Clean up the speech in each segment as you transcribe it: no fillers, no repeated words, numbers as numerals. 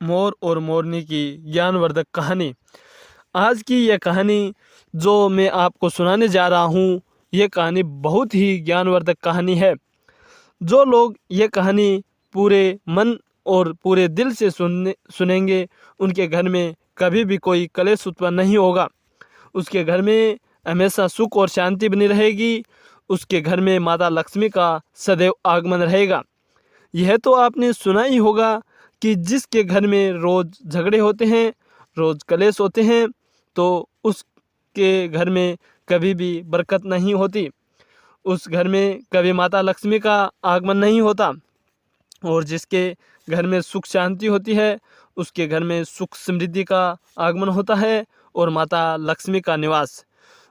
मोर और मोरनी की ज्ञानवर्धक कहानी। आज की यह कहानी जो मैं आपको सुनाने जा रहा हूँ, ये कहानी बहुत ही ज्ञानवर्धक कहानी है। जो लोग ये कहानी पूरे मन और पूरे दिल से सुनेंगे, उनके घर में कभी भी कोई कलेश उत्पन्न नहीं होगा। उसके घर में हमेशा सुख और शांति बनी रहेगी। उसके घर में माता लक्ष्मी का सदैव आगमन रहेगा। यह तो आपने सुना ही होगा कि जिसके घर में रोज़ झगड़े होते हैं, रोज़ कलेश होते हैं, तो उसके घर में कभी भी बरकत नहीं होती। उस घर में कभी माता लक्ष्मी का आगमन नहीं होता। और जिसके घर में सुख शांति होती है, उसके घर में सुख समृद्धि का आगमन होता है और माता लक्ष्मी का निवास।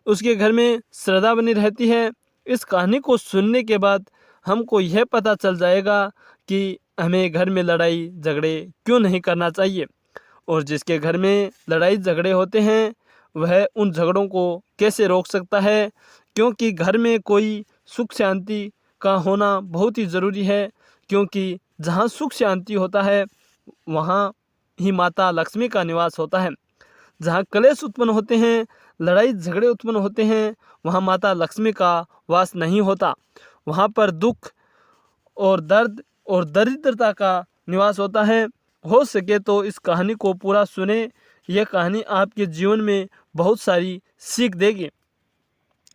उसके घर में श्रद्धा बनी रहती है। इस कहानी को सुनने के बाद हमको यह पता चल जाएगा कि हमें घर में लड़ाई झगड़े क्यों नहीं करना चाहिए। और जिसके घर में लड़ाई झगड़े होते हैं, वह उन झगड़ों को कैसे रोक सकता है, क्योंकि घर में कोई सुख शांति का होना बहुत ही ज़रूरी है। क्योंकि जहाँ सुख शांति होता है, वहाँ ही माता लक्ष्मी का निवास होता है। जहाँ कलेश उत्पन्न होते हैं, लड़ाई झगड़े उत्पन्न होते हैं, वहाँ माता लक्ष्मी का वास नहीं होता। वहाँ पर दुख और दर्द और दरिद्रता का निवास होता है। हो सके तो इस कहानी को पूरा सुने। यह कहानी आपके जीवन में बहुत सारी सीख देगी।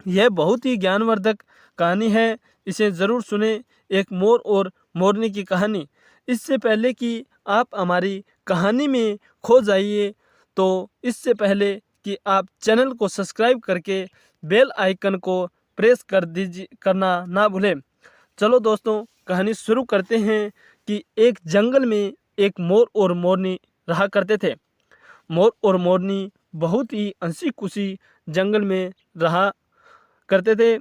यह बहुत ही ज्ञानवर्धक कहानी है, इसे ज़रूर सुने। एक मोर और मोरनी की कहानी। इससे पहले कि आप हमारी कहानी में खो जाइए, तो इससे पहले कि आप चैनल को सब्सक्राइब करके बेल आइकन को प्रेस करना ना भूलें। चलो दोस्तों, कहानी शुरू करते हैं। कि एक जंगल में एक मोर और मोरनी रहा करते थे। मोर और मोरनी बहुत ही हंसी खुशी जंगल में रहा करते थे।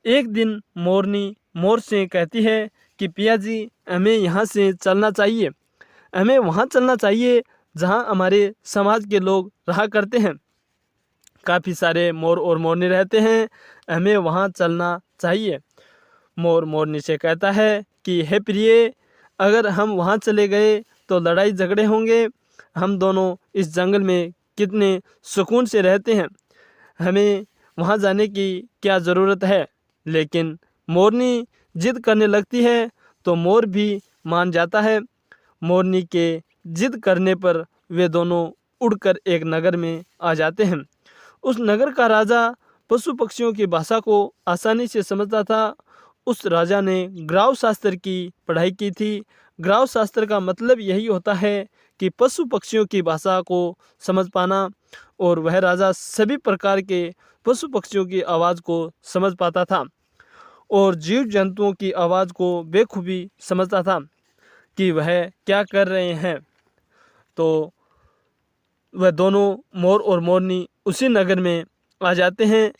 एक दिन मोरनी मोर से कहती है कि पिया जी, हमें यहाँ से चलना चाहिए। हमें वहाँ चलना चाहिए जहाँ हमारे समाज के लोग रहा करते हैं। काफ़ी सारे मोर और मोरनी रहते हैं, हमें वहाँ चलना चाहिए। मोर मोरनी से कहता है कि हे प्रिय, अगर हम वहाँ चले गए तो लड़ाई झगड़े होंगे। हम दोनों इस जंगल में कितने सुकून से रहते हैं, हमें वहाँ जाने की क्या ज़रूरत है। लेकिन मोरनी जिद करने लगती है, तो मोर भी मान जाता है। मोरनी के जिद करने पर वे दोनों उड़कर एक नगर में आ जाते हैं। उस नगर का राजा पशु पक्षियों की भाषा को आसानी से समझता था। उस राजा ने ग्राव शास्त्र की पढ़ाई की थी। ग्राव शास्त्र का मतलब यही होता है कि पशु पक्षियों की भाषा को समझ पाना। और वह राजा सभी प्रकार के पशु पक्षियों की आवाज़ को समझ पाता था और जीव जंतुओं की आवाज़ को बेखूबी समझता था कि वह क्या कर रहे हैं। तो वह दोनों मोर और मोरनी उसी नगर में आ जाते हैं।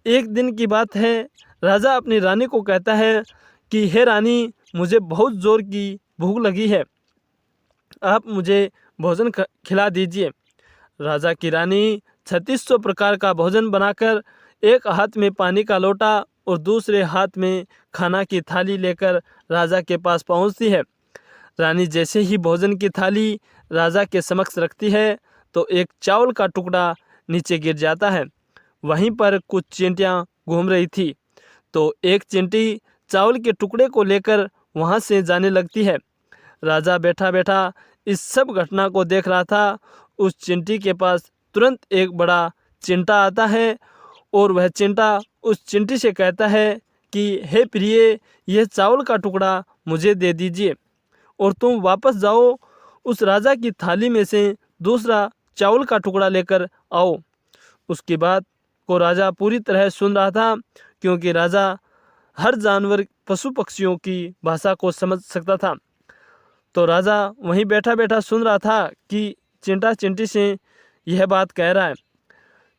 एक दिन की बात है, राजा अपनी रानी को कहता है कि हे रानी, मुझे बहुत ज़ोर की भूख लगी है, आप मुझे भोजन खिला दीजिए। राजा की रानी 3600 प्रकार का भोजन बनाकर एक हाथ में पानी का लोटा और दूसरे हाथ में खाना की थाली लेकर राजा के पास पहुंचती है। रानी जैसे ही भोजन की थाली राजा के समक्ष रखती है, तो एक चावल का टुकड़ा नीचे गिर जाता है। वहीं पर कुछ चींटियां घूम रही थी, तो एक चींटी चावल के टुकड़े को लेकर वहां से जाने लगती है। राजा बैठा बैठा इस सब घटना को देख रहा था। उस चिंटी के पास तुरंत एक बड़ा चिंटा आता है और वह चिंटा उस चिंटी से कहता है कि हे प्रिय, यह चावल का टुकड़ा मुझे दे दीजिए और तुम वापस जाओ, उस राजा की थाली में से दूसरा चावल का टुकड़ा लेकर आओ। उसकी बात को राजा पूरी तरह सुन रहा था, क्योंकि राजा हर जानवर पशु पक्षियों की भाषा को समझ सकता था। तो राजा वहीं बैठा बैठा सुन रहा था कि चिंटा चिंटी से यह बात कह रहा है।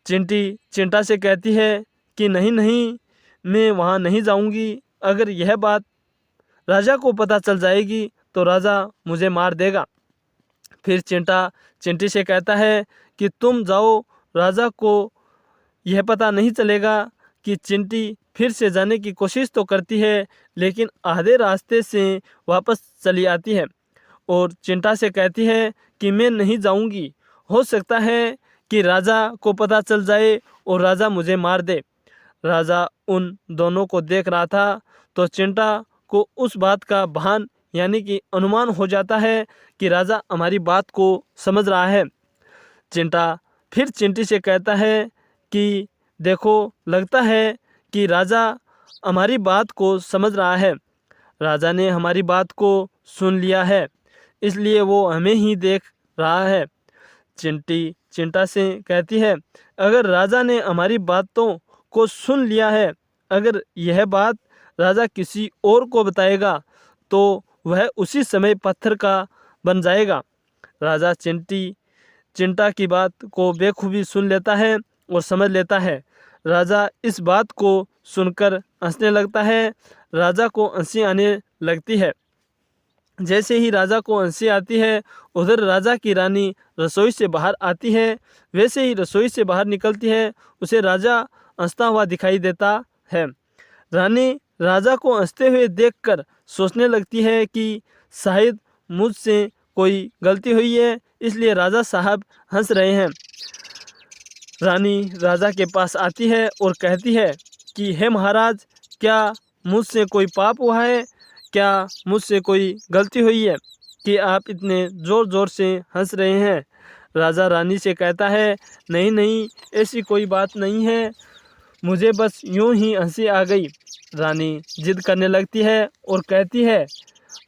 चिंटी चिंटा से कहती है कि नहीं नहीं, मैं वहाँ नहीं जाऊँगी। अगर यह बात राजा को पता चल जाएगी तो राजा मुझे मार देगा। फिर चिंटा चिंटी से कहता है कि तुम जाओ, राजा को यह पता नहीं चलेगा। कि चिंटी फिर से जाने की कोशिश तो करती है, लेकिन आधे रास्ते से वापस चली आती है और चिंटा से कहती है कि मैं नहीं जाऊंगी, हो सकता है कि राजा को पता चल जाए और राजा मुझे मार दे। राजा उन दोनों को देख रहा था तो चिंटा को उस बात का भान यानी कि अनुमान हो जाता है कि राजा हमारी बात को समझ रहा है। चिंटा फिर चिंटी से कहता है कि देखो, लगता है कि राजा हमारी बात को समझ रहा है। राजा ने हमारी बात को सुन लिया है, इसलिए वो हमें ही देख रहा है। चिंटी चिंटा से कहती है, अगर राजा ने हमारी बातों को सुन लिया है, अगर यह बात राजा किसी और को बताएगा तो वह उसी समय पत्थर का बन जाएगा। राजा चिंटा की बात को बेखूबी सुन लेता है और समझ लेता है। राजा इस बात को सुनकर हंसने लगता है। राजा को हंसी आने लगती है। जैसे ही राजा को हंसी आती है, उधर राजा की रानी रसोई से बाहर आती है। वैसे ही रसोई से बाहर निकलती है, उसे राजा हंसता हुआ दिखाई देता है। रानी राजा को हंसते हुए देखकर सोचने लगती है कि शायद मुझसे कोई गलती हुई है, इसलिए राजा साहब हंस रहे हैं। रानी राजा के पास आती है और कहती है कि हे महाराज, क्या मुझसे कोई पाप हुआ है? क्या मुझसे कोई गलती हुई है कि आप इतने ज़ोर ज़ोर से हंस रहे हैं? राजा रानी से कहता है, नहीं नहीं, ऐसी कोई बात नहीं है, मुझे बस यूं ही हंसी आ गई। रानी जिद करने लगती है और कहती है,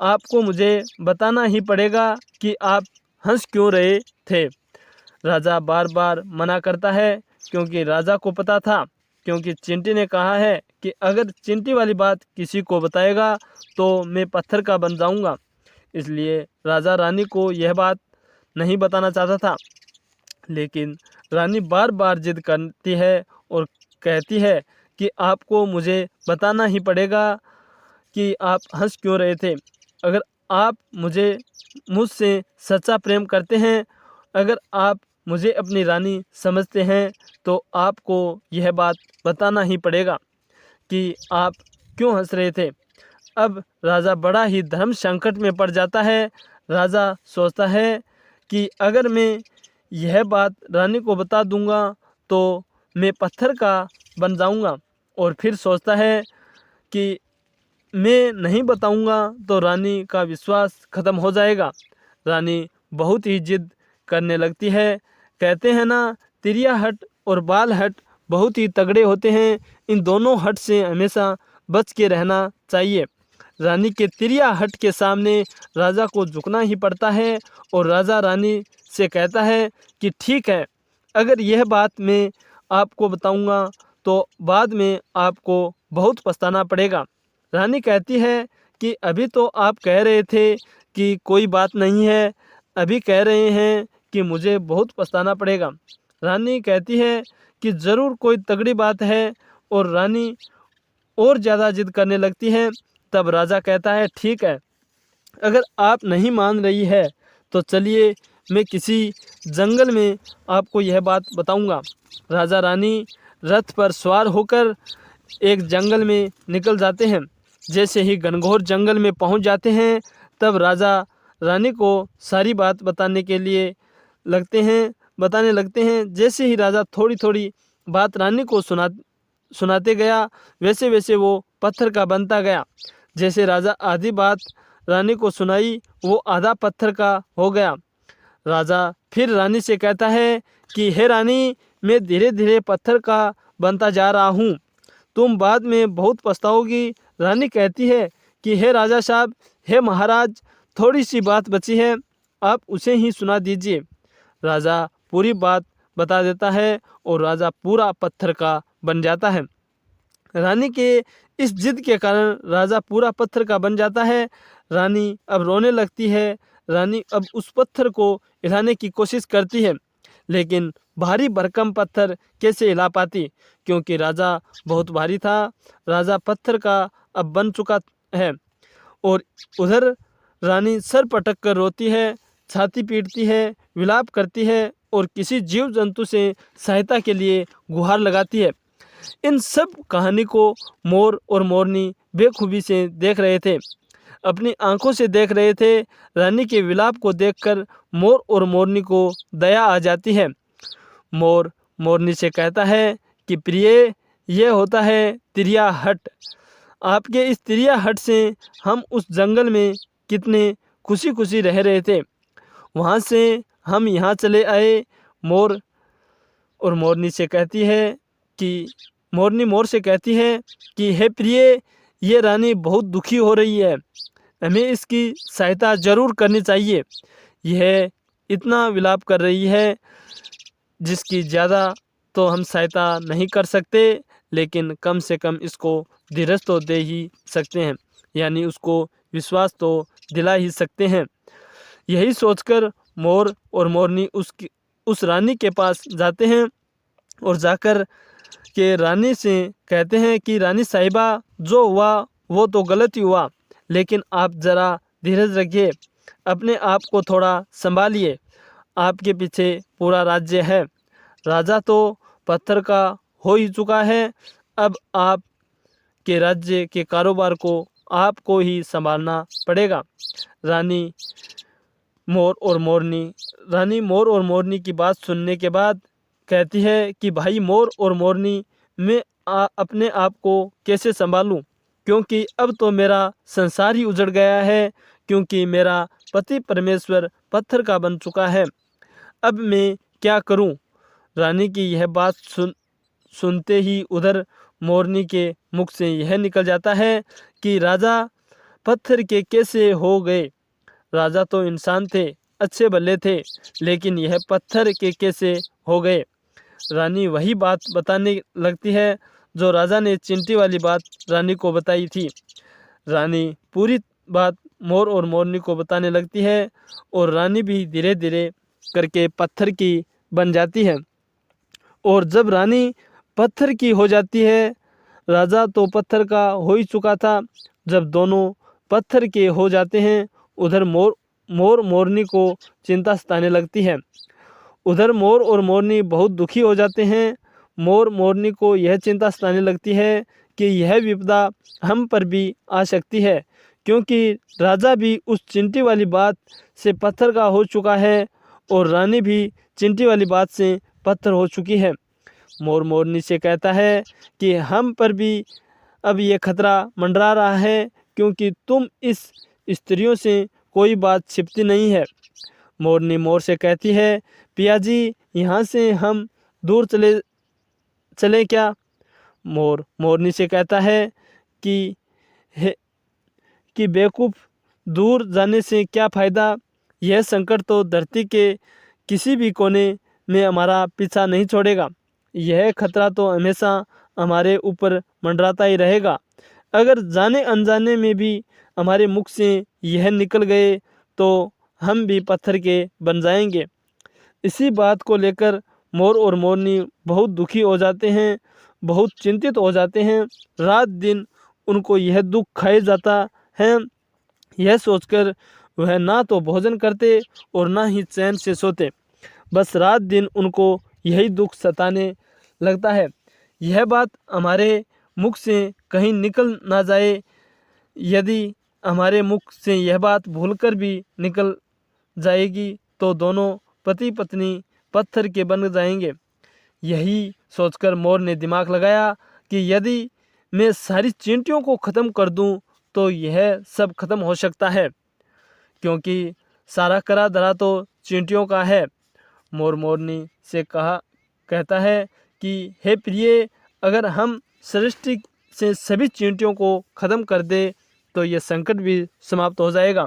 आपको मुझे बताना ही पड़ेगा कि आप हंस क्यों रहे थे। राजा बार बार मना करता है क्योंकि राजा को पता था, क्योंकि चिंटी ने कहा है कि अगर चिंटी वाली बात किसी को बताएगा तो मैं पत्थर का बन जाऊंगा। इसलिए राजा रानी को यह बात नहीं बताना चाहता था। लेकिन रानी बार बार जिद करती है और कहती है कि आपको मुझे बताना ही पड़ेगा कि आप हंस क्यों रहे थे। अगर आप मुझसे सच्चा प्रेम करते हैं, अगर आप मुझे अपनी रानी समझते हैं, तो आपको यह बात बताना ही पड़ेगा कि आप क्यों हंस रहे थे। अब राजा बड़ा ही धर्म संकट में पड़ जाता है। राजा सोचता है कि अगर मैं यह बात रानी को बता दूंगा तो मैं पत्थर का बन जाऊंगा, और फिर सोचता है कि मैं नहीं बताऊंगा तो रानी का विश्वास खत्म हो जाएगा। रानी बहुत ही जिद करने लगती है। कहते हैं ना, तिरिया हट और बाल हट बहुत ही तगड़े होते हैं, इन दोनों हट से हमेशा बच के रहना चाहिए। रानी के तिरिया हट के सामने राजा को झुकना ही पड़ता है और राजा रानी से कहता है कि ठीक है, अगर यह बात मैं आपको बताऊंगा तो बाद में आपको बहुत पछताना पड़ेगा। रानी कहती है कि अभी तो आप कह रहे थे कि कोई बात नहीं है, अभी कह रहे हैं कि मुझे बहुत पछताना पड़ेगा। रानी कहती है कि ज़रूर कोई तगड़ी बात है, और रानी और ज़्यादा जिद करने लगती है। तब राजा कहता है, ठीक है, अगर आप नहीं मान रही है तो चलिए मैं किसी जंगल में आपको यह बात बताऊंगा। राजा रानी रथ पर सवार होकर एक जंगल में निकल जाते हैं। जैसे ही घनघोर जंगल में पहुंच जाते हैं, तब राजा रानी को सारी बात बताने लगते हैं। जैसे ही राजा थोड़ी थोड़ी बात रानी को सुनाते गया, वैसे वैसे वो पत्थर का बनता गया। जैसे राजा आधी बात रानी को सुनाई, वो आधा पत्थर का हो गया। राजा फिर रानी से कहता है कि हे रानी, मैं धीरे धीरे पत्थर का बनता जा रहा हूँ, तुम बाद में बहुत पछताओगी। रानी कहती है कि हे राजा साहब, हे महाराज, थोड़ी सी बात बची है, आप उसे ही सुना दीजिए। राजा पूरी बात बता देता है और राजा पूरा पत्थर का बन जाता है। रानी के इस जिद के कारण राजा पूरा पत्थर का बन जाता है। रानी अब रोने लगती है। रानी अब उस पत्थर को हिलाने की कोशिश करती है, लेकिन भारी भरकम पत्थर कैसे हिला पाती, क्योंकि राजा बहुत भारी था। राजा पत्थर का अब बन चुका है, और उधर रानी सर पटक कर रोती है, छाती पीटती है, विलाप करती है और किसी जीव जंतु से सहायता के लिए गुहार लगाती है। इन सब कहानी को मोर और मोरनी बेखूबी से देख रहे थे। अपनी आंखों से देख रहे थे। रानी के विलाप को देखकर मोर और मोरनी को दया आ जाती है। मोर मोरनी से कहता है कि प्रिय, ये होता है तिरिया हट। आपके इस तिरिया हट से हम उस जंगल में कितने खुशी खुशी रह रहे थे, वहाँ से हम यहाँ चले आए। मोर और मोरनी से कहती है कि मोरनी मोर से कहती है कि हे प्रिय, ये रानी बहुत दुखी हो रही है, हमें इसकी सहायता जरूर करनी चाहिए। यह इतना विलाप कर रही है जिसकी ज़्यादा तो हम सहायता नहीं कर सकते, लेकिन कम से कम इसको धीरज तो दे ही सकते हैं, यानी उसको विश्वास तो दिला ही सकते हैं। यही सोचकर मोर और मोरनी उस रानी के पास जाते हैं और जाकर के रानी से कहते हैं कि रानी साहिबा, जो हुआ वो तो गलत ही हुआ, लेकिन आप ज़रा धीरज रखिए, अपने आप को थोड़ा संभालिए। आपके पीछे पूरा राज्य है, राजा तो पत्थर का हो ही चुका है, अब आप के राज्य के कारोबार को आपको ही संभालना पड़ेगा। रानी मोर और मोरनी की बात सुनने के बाद कहती है कि भाई मोर और मोरनी, मैं अपने आप को कैसे संभालूं, क्योंकि अब तो मेरा संसार ही उजड़ गया है, क्योंकि मेरा पति परमेश्वर पत्थर का बन चुका है। अब मैं क्या करूं? रानी की यह बात सुनते ही उधर मोरनी के मुख से यह निकल जाता है कि राजा पत्थर के कैसे हो गए? राजा तो इंसान थे, अच्छे भले थे, लेकिन यह पत्थर के कैसे हो गए? रानी वही बात बताने लगती है जो राजा ने चिंटी वाली बात रानी को बताई थी। रानी पूरी बात मोर और मोरनी को बताने लगती है और रानी भी धीरे धीरे करके पत्थर की बन जाती है। और जब रानी पत्थर की हो जाती है, राजा तो पत्थर का हो ही चुका था। जब दोनों पत्थर के हो जाते हैं, उधर मोर मोरनी को चिंता सताने लगती है। उधर मोर और मोरनी बहुत दुखी हो जाते हैं। मोर मोरनी को यह चिंता सताने लगती है कि यह विपदा हम पर भी आ सकती है, क्योंकि राजा भी उस चिंटी वाली बात से पत्थर का हो चुका है और रानी भी चिंटी वाली बात से पत्थर हो चुकी है। मोर मोरनी से कहता है कि हम पर भी अब ये खतरा मंडरा रहा है, क्योंकि तुम इस स्त्रियों से कोई बात छिपती नहीं है। मोरनी मोर से कहती है, पिया जी, यहाँ से हम दूर चले क्या? मोर मोरनी से कहता है कि बेवकूफ़, दूर जाने से क्या फ़ायदा? यह संकट तो धरती के किसी भी कोने में हमारा पीछा नहीं छोड़ेगा। यह खतरा तो हमेशा हमारे ऊपर मंडराता ही रहेगा। अगर जाने अनजाने में भी हमारे मुख से यह निकल गए तो हम भी पत्थर के बन जाएंगे। इसी बात को लेकर मोर और मोरनी बहुत दुखी हो जाते हैं, बहुत चिंतित हो जाते हैं। रात दिन उनको यह दुख खाए जाता है। यह सोचकर वह ना तो भोजन करते और ना ही चैन से सोते। बस रात दिन उनको यही दुख सताने लगता है। यह बात हमारे मुख से कहीं निकल ना जाए। यदि हमारे मुख से यह बात भूलकर भी निकल जाएगी तो दोनों पति पत्नी पत्थर के बन जाएंगे। यही सोचकर मोर ने दिमाग लगाया कि यदि मैं सारी चींटियों को ख़त्म कर दूं तो यह सब खत्म हो सकता है, क्योंकि सारा करा धरा तो चींटियों का है। मोर मोरनी से कहता है कि हे प्रिय, अगर हम सृष्टि से सभी चींटियों को ख़त्म कर दे तो यह संकट भी समाप्त हो जाएगा।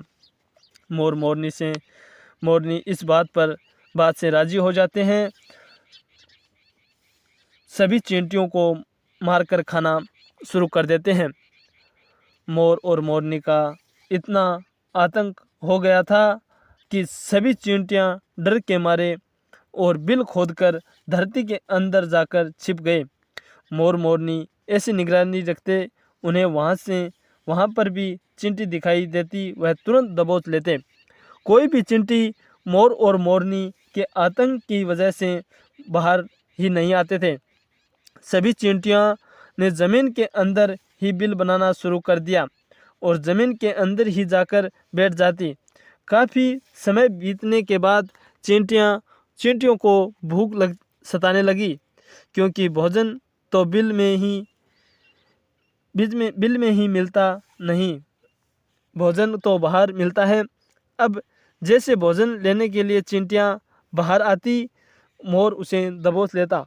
मोरनी इस बात से राजी हो जाते हैं। सभी चींटियों को मारकर खाना शुरू कर देते हैं। मोर और मोरनी का इतना आतंक हो गया था कि सभी चींटियां डर के मारे और बिल खोदकर धरती के अंदर जाकर छिप गए। मोर मोरनी ऐसी निगरानी रखते, उन्हें वहाँ पर भी चींटी दिखाई देती वह तुरंत दबोच लेते। कोई भी चींटी मोर और मोरनी के आतंक की वजह से बाहर ही नहीं आते थे। सभी चींटियां ने ज़मीन के अंदर ही बिल बनाना शुरू कर दिया और ज़मीन के अंदर ही जाकर बैठ जाती। काफ़ी समय बीतने के बाद चींटियों को भूख सताने लगी, क्योंकि भोजन तो बिल में ही मिलता नहीं, भोजन तो बाहर मिलता है। अब जैसे भोजन लेने के लिए चींटियाँ बाहर आती, मोर उसे दबोच लेता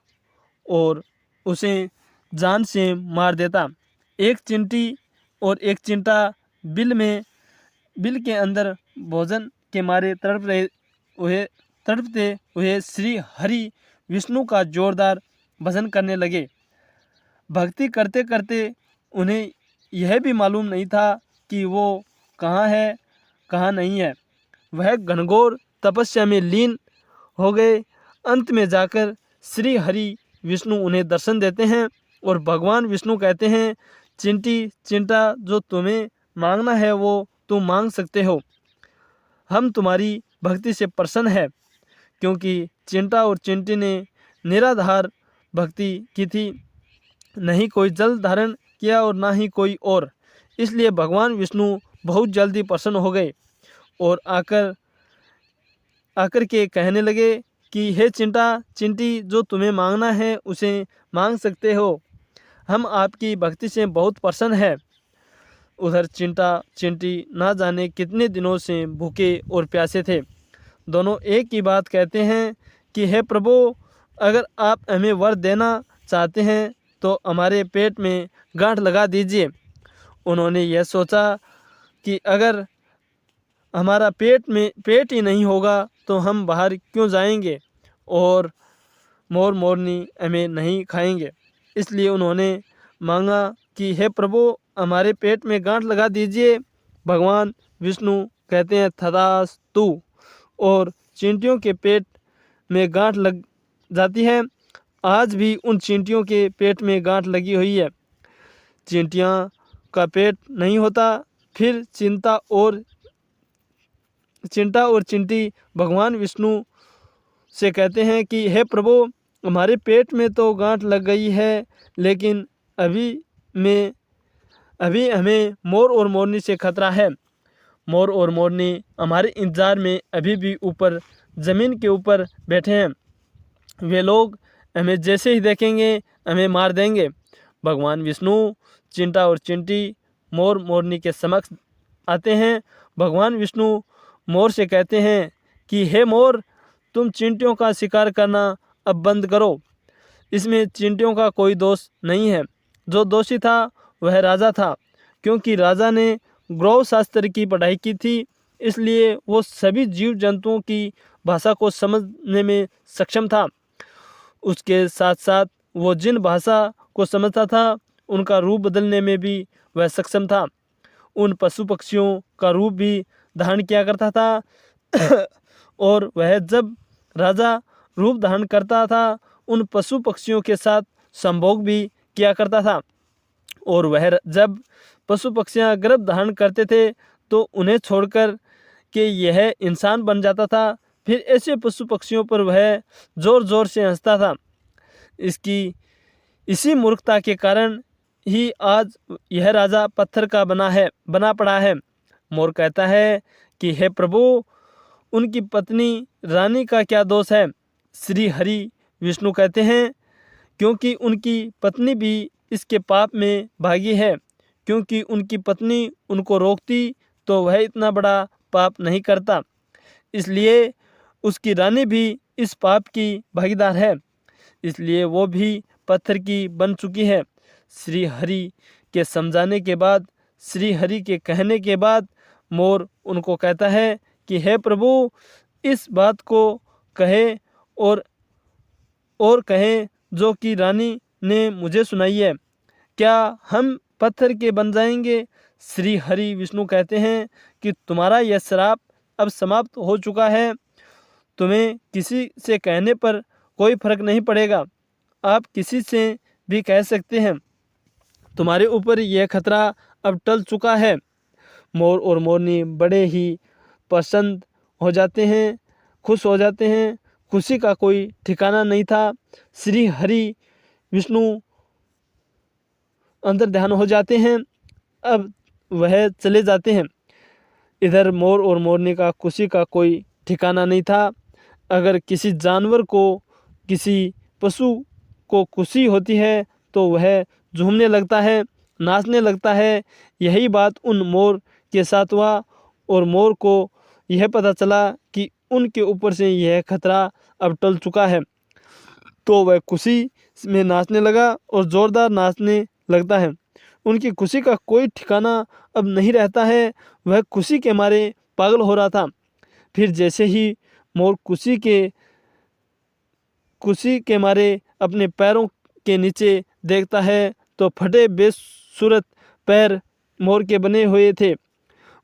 और उसे जान से मार देता। एक चींटी और एक चींटा बिल के अंदर भोजन के मारे तड़पते हुए श्री हरि विष्णु का जोरदार भजन करने लगे। भक्ति करते करते उन्हें यह भी मालूम नहीं था कि वो कहाँ है कहाँ नहीं है। वह घनघोर तपस्या में लीन हो गए। अंत में जाकर श्री हरि विष्णु उन्हें दर्शन देते हैं और भगवान विष्णु कहते हैं, चिंटा, जो तुम्हें मांगना है वो तुम मांग सकते हो। हम तुम्हारी भक्ति से प्रसन्न है, क्योंकि चिंटा और चिंटी ने निराधार भक्ति की थी, नहीं कोई जल धारण किया और ना ही कोई और। इसलिए भगवान विष्णु बहुत जल्दी प्रसन्न हो गए और आकर के कहने लगे कि हे चिंटी, जो तुम्हें मांगना है उसे मांग सकते हो। हम आपकी भक्ति से बहुत प्रसन्न है। उधर चिंटी ना जाने कितने दिनों से भूखे और प्यासे थे। दोनों एक ही बात कहते हैं कि हे प्रभु, अगर आप हमें वर देना चाहते हैं तो हमारे पेट में गांठ लगा दीजिए। उन्होंने यह सोचा कि अगर हमारा पेट ही नहीं होगा तो हम बाहर क्यों जाएंगे और मोरनी हमें नहीं खाएंगे। इसलिए उन्होंने मांगा कि हे प्रभु, हमारे पेट में गांठ लगा दीजिए। भगवान विष्णु कहते हैं तथास्तु, और चींटियों के पेट में गांठ लग जाती है। आज भी उन चींटियों के पेट में गांठ लगी हुई है। चींटियाँ का पेट नहीं होता। फिर चिंटा और चिंटी भगवान विष्णु से कहते हैं कि हे प्रभु, हमारे पेट में तो गांठ लग गई है, लेकिन अभी हमें मोर और मोरनी से खतरा है। मोर और मोरनी हमारे इंतज़ार में अभी भी ऊपर ज़मीन के ऊपर बैठे हैं। वे लोग हमें जैसे ही देखेंगे हमें मार देंगे। भगवान विष्णु चिंटा और चिंटी मोरनी के समक्ष आते हैं। भगवान विष्णु मोर से कहते हैं कि हे मोर, तुम चींटियों का शिकार करना अब बंद करो। इसमें चींटियों का कोई दोष नहीं है। जो दोषी था वह राजा था, क्योंकि राजा ने ग्रह शास्त्र की पढ़ाई की थी, इसलिए वो सभी जीव जंतुओं की भाषा को समझने में सक्षम था। उसके साथ साथ वो जिन भाषा को समझता था उनका रूप बदलने में भी वह सक्षम था। उन पशु पक्षियों का रूप भी धारण किया करता था और वह जब राजा रूप धारण करता था उन पशु पक्षियों के साथ संभोग भी किया करता था। और वह जब पशु पक्षियाँ गर्भ धारण करते थे तो उन्हें छोड़कर के यह इंसान बन जाता था। फिर ऐसे पशु पक्षियों पर वह ज़ोर ज़ोर से हंसता था। इसी मूर्खता के कारण ही आज यह राजा पत्थर का बना पड़ा है। मोर कहता है कि हे प्रभु, उनकी पत्नी रानी का क्या दोष है। श्री हरि विष्णु कहते हैं, क्योंकि उनकी पत्नी भी इसके पाप में भागी है। क्योंकि उनकी पत्नी उनको रोकती तो वह इतना बड़ा पाप नहीं करता, इसलिए उसकी रानी भी इस पाप की भागीदार है, इसलिए वो भी पत्थर की बन चुकी है। श्री हरि के समझाने के बाद, श्री हरि के कहने के बाद मोर उनको कहता है कि हे प्रभु, इस बात को कहे और कहें जो कि रानी ने मुझे सुनाई है। क्या हम पत्थर के बन जाएंगे? श्री हरि विष्णु कहते हैं कि तुम्हारा यह श्राप अब समाप्त हो चुका है। तुम्हें किसी से कहने पर कोई फर्क नहीं पड़ेगा। आप किसी से भी कह सकते हैं। तुम्हारे ऊपर यह खतरा अब टल चुका है। मोर और मोरनी बड़े ही प्रसन्न हो जाते हैं, खुश हो जाते हैं। खुशी का कोई ठिकाना नहीं था। श्री हरि विष्णु अंतर ध्यान हो जाते हैं। अब वह चले जाते हैं। इधर मोर और मोरनी का खुशी का कोई ठिकाना नहीं था। अगर किसी जानवर को, किसी पशु को खुशी होती है तो वह झूमने लगता है, नाचने लगता है। यही बात उन मोर के साथ हुआ और मोर को यह पता चला कि उनके ऊपर से यह खतरा अब टल चुका है, तो वह खुशी में नाचने लगा और ज़ोरदार नाचने लगता है। उनकी खुशी का कोई ठिकाना अब नहीं रहता है। वह खुशी के मारे पागल हो रहा था। फिर जैसे ही मोर खुशी के मारे अपने पैरों के नीचे देखता है तो फटे बेसूरत पैर मोर के बने हुए थे।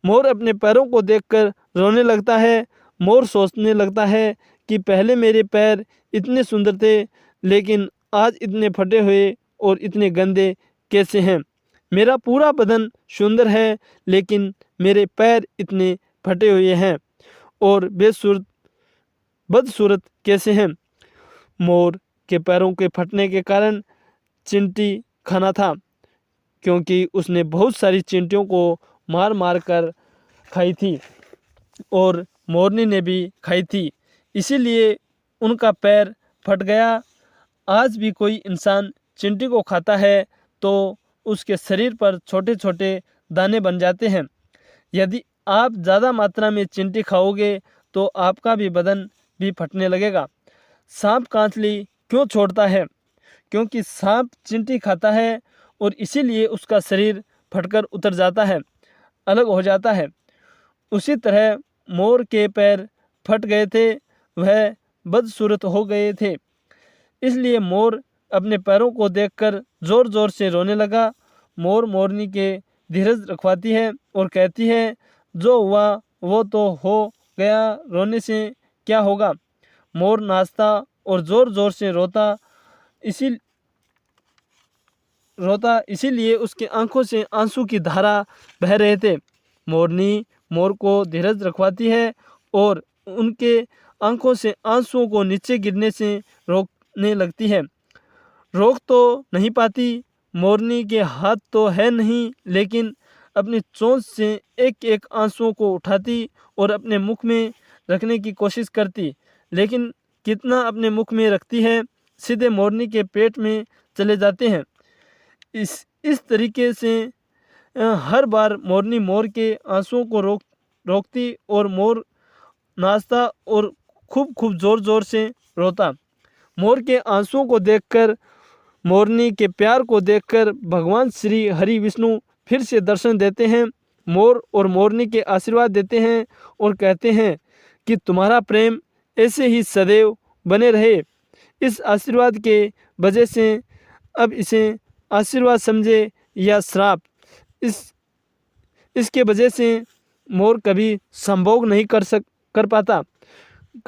मोर अपने पैरों को देखकर रोने लगता है। मोर सोचने लगता है कि पहले मेरे पैर इतने सुंदर थे, लेकिन आज इतने फटे हुए और इतने गंदे कैसे हैं। मेरा पूरा बदन सुंदर है, लेकिन मेरे पैर इतने फटे हुए हैं और बदसूरत कैसे हैं। मोर के पैरों के फटने के कारण चींटी खाना था, क्योंकि उसने बहुत सारी चींटियों को मार मार कर खाई थी और मोरनी ने भी खाई थी, इसीलिए उनका पैर फट गया। आज भी कोई इंसान चींटी को खाता है तो उसके शरीर पर छोटे छोटे दाने बन जाते हैं। यदि आप ज़्यादा मात्रा में चींटी खाओगे तो आपका भी बदन भी फटने लगेगा। सांप कांचली क्यों छोड़ता है? क्योंकि सांप चींटी खाता है और इसीलिए उसका शरीर फटकर उतर जाता है, अलग हो जाता है। उसी तरह मोर के पैर फट गए थे, वह बदसूरत हो गए थे, इसलिए मोर अपने पैरों को देखकर ज़ोर ज़ोर से रोने लगा। मोर मोरनी के धीरज रखवाती है और कहती है, जो हुआ वो तो हो गया, रोने से क्या होगा। मोर नाचता और ज़ोर ज़ोर से रोता इसीलिए उसकी आंखों से आंसू की धारा बह रहे थे। मोरनी मोर को धीरज रखवाती है और उनके आंखों से आंसुओं को नीचे गिरने से रोकने लगती है। रोक तो नहीं पाती, मोरनी के हाथ तो है नहीं, लेकिन अपनी चोंच से एक एक आंसुओं को उठाती और अपने मुख में रखने की कोशिश करती, लेकिन कितना अपने मुख में रखती है, सीधे मोरनी के पेट में चले जाते हैं। इस तरीके से हर बार मोरनी मोर के आंसुओं को रोकती और मोर नाचता और खूब ज़ोर ज़ोर से रोता। मोर के आंसुओं को देखकर, मोरनी के प्यार को देखकर भगवान श्री हरि विष्णु फिर से दर्शन देते हैं। मोर और मोरनी के आशीर्वाद देते हैं और कहते हैं कि तुम्हारा प्रेम ऐसे ही सदैव बने रहे। इस आशीर्वाद के वजह से अब इसे आशीर्वाद समझे या श्राप, इसके वजह से मोर कभी संभोग नहीं कर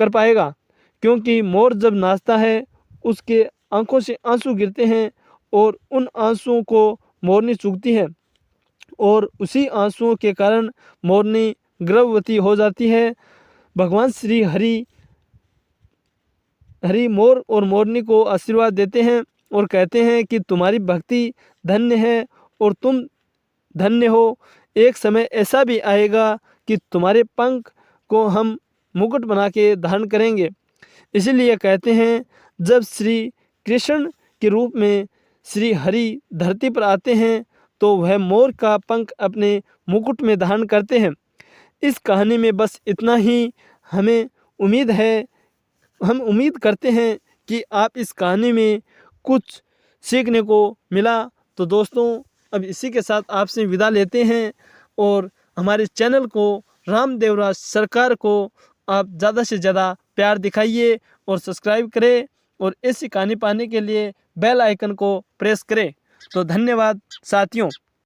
पाएगा, क्योंकि मोर जब नाचता है उसके आंखों से आंसू गिरते हैं और उन आंसुओं को मोरनी चूसती है और उसी आंसुओं के कारण मोरनी गर्भवती हो जाती है। भगवान श्री हरि मोर और मोरनी को आशीर्वाद देते हैं और कहते हैं कि तुम्हारी भक्ति धन्य है और तुम धन्य हो। एक समय ऐसा भी आएगा कि तुम्हारे पंख को हम मुकुट बना के धारण करेंगे। इसीलिए कहते हैं, जब श्री कृष्ण के रूप में श्री हरि धरती पर आते हैं तो वह मोर का पंख अपने मुकुट में धारण करते हैं। इस कहानी में बस इतना ही। हम उम्मीद करते हैं कि आप इस कहानी में कुछ सीखने को मिला। तो दोस्तों, अब इसी के साथ आपसे विदा लेते हैं और हमारे चैनल को, रामदेवराज सरकार को आप ज़्यादा से ज़्यादा प्यार दिखाइए और सब्सक्राइब करें और ऐसी कहानी पाने के लिए बेल आइकन को प्रेस करें। तो धन्यवाद साथियों।